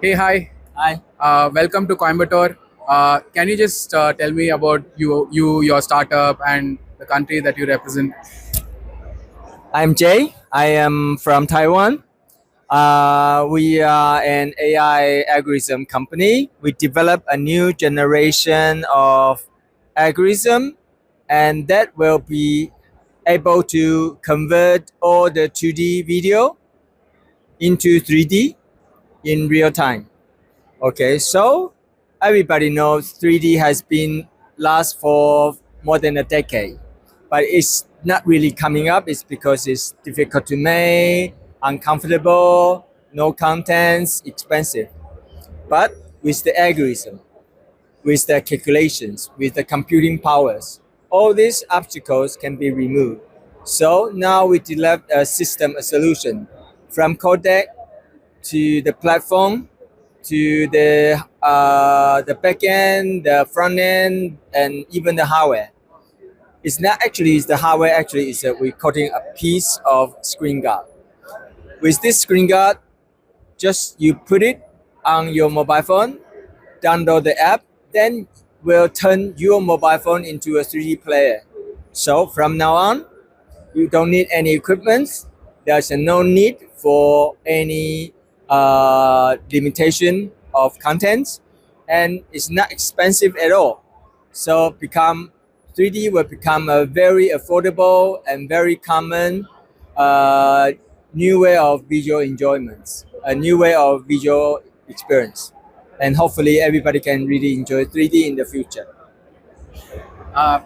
Hey, hi. Hi, Welcome to Coimbatore. Can you just tell me about your startup, and the country that you represent? I'm Jay. I am from Taiwan. We are an AI algorithm company. We develop a new generation of algorithm, and that will be able to convert all the 2D video into 3D in real time. Okay, so everybody knows 3D has been last for more than a decade, but it's not really coming up. It's because it's difficult to make, uncomfortable, no contents, expensive. But with the algorithm, with the calculations, with the computing powers, all these obstacles can be removed. So now we developed a system, a solution from codec to the platform to the back end, the front end, and even the hardware. It's not actually it's the hardware. Actually, is we're cutting a piece of screen guard. With this screen guard, just you put it on your mobile phone, download the app, then will turn your mobile phone into a 3D player. So from now on, you don't need any equipment. There's no need for any limitation of contents, and it's not expensive at all. So become 3D will become a very affordable and very common uh, new way of visual enjoyment, a new way of visual experience, and hopefully everybody can really enjoy 3D in the future. Uh,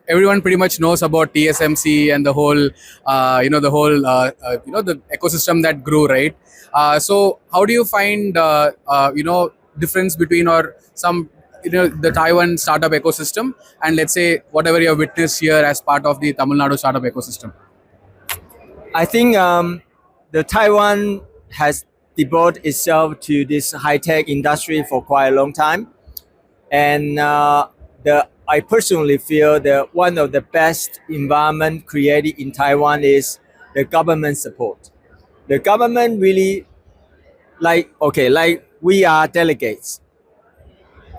Everyone pretty much knows about TSMC and the whole, the ecosystem that grew, right? How do you find, difference between or some, the Taiwan startup ecosystem and let's say whatever you have witnessed here as part of the Tamil Nadu startup ecosystem? I think the Taiwan has devoted itself to this high tech industry for quite a long time, and the I personally feel that one of the best environment created in Taiwan is the government support. The government really like we are delegates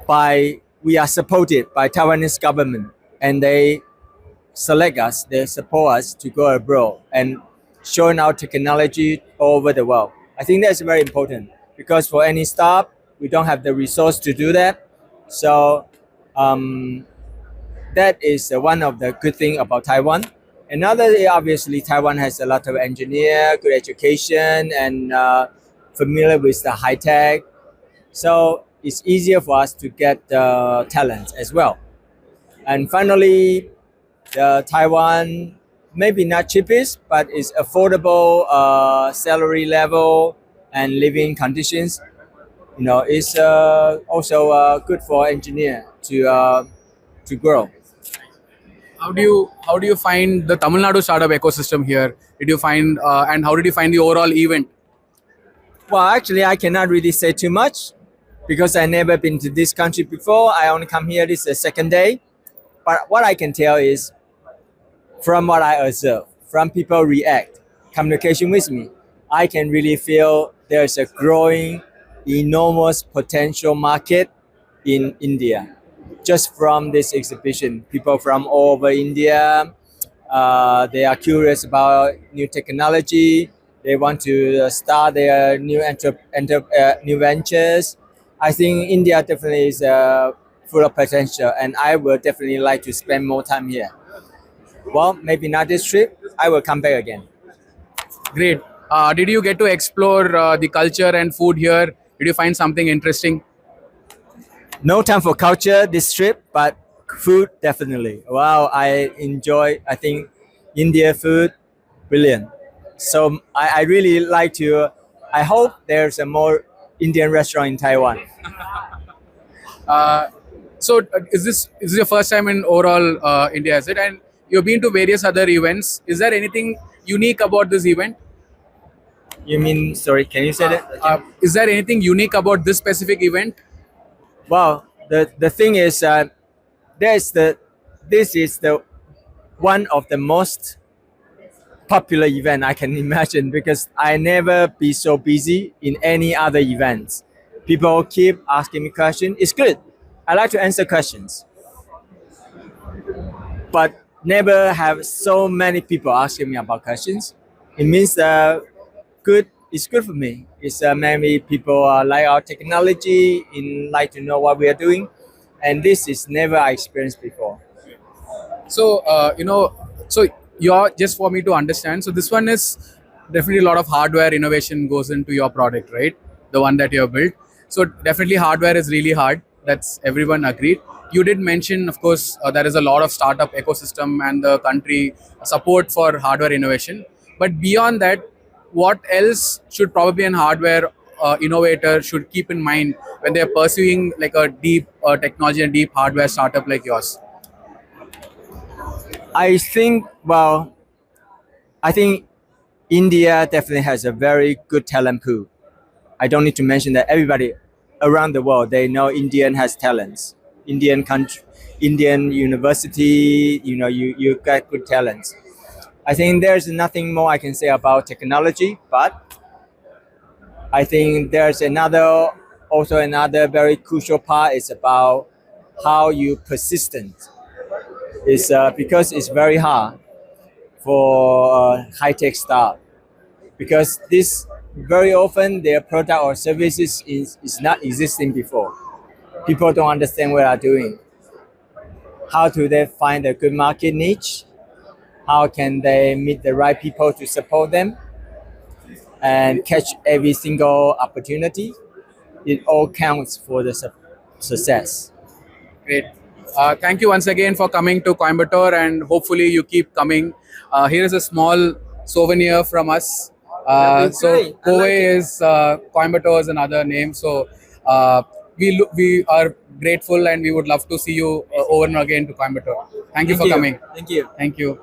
by we are supported by Taiwanese government, and they select us, they support us to go abroad and showing our technology all over the world. I think that's very important because for any startup, we don't have the resource to do that. So um, that is one of the good thing about Taiwan. Another, obviously, Taiwan has a lot of engineer, good education, and familiar with the high tech. So it's easier for us to get talent as well. And finally, the Taiwan maybe not cheapest, but it's affordable salary level and living conditions. You know, it's also good for engineer to grow. How do you find the Tamil Nadu startup ecosystem here? Did you find and how did you find the overall event? Well, actually, I cannot really say too much because I never been to this country before. I only come here this is the second day. But what I can tell is from what I observe, from people react, communication with me, I can really feel there's a growing, enormous potential market in India. Just from this exhibition, people from all over India, they are curious about new technology. They want to start their new ventures. I think India definitely is full of potential, and I would definitely like to spend more time here. Well, maybe not this trip. I will come back again. Great. Did you get to explore the culture and food here? Did you find something interesting? No time for culture this trip, but food definitely. Wow, I enjoy. I think India food, brilliant. So I really like to. I hope there's a more Indian restaurant in Taiwan. Uh, is this your first time in overall India? Is it? And you've been to various other events. Is there anything unique about this event? You mean sorry? Can you say that again? Is there anything unique about this specific event? Well, the thing is, there's the this is the one of the most popular event I can imagine because I never be so busy in any other events. People keep asking me questions. It's good. I like to answer questions, but never have so many people asking me about questions. It means good. It's good for me. It's many people like our technology and like to know what we are doing, and this is never I experienced before. So, so you're just for me to understand. So this one is definitely a lot of hardware innovation goes into your product, right? The one that you have built. So definitely hardware is really hard. That's everyone agreed. You did mention, of course, there is a lot of startup ecosystem and the country support for hardware innovation. But beyond that, what else should probably an hardware innovator should keep in mind when they're pursuing like a deep technology and deep hardware startup like yours? I think well, I think India definitely has a very good talent pool. I don't need to mention that everybody around the world they know Indian has talents. Indian country, Indian university, you got good talents. I think there's nothing more I can say about technology, but I think there's another very crucial part is about how you persistent. Is because it's very hard for high tech startup because this very often their product or services is not existing before. People don't understand what they are doing. How do they find a good market niche? How can they meet the right people to support them and catch every single opportunity? It all counts for the success. Great. Thank you once again for coming to Coimbatore, and hopefully you keep coming. Here is a small souvenir from us. That'd be So great. I Kowe like it. is Coimbatore is another name. So we are grateful, and we would love to see you over and again to Coimbatore. Thank you for coming. Thank you. Thank you.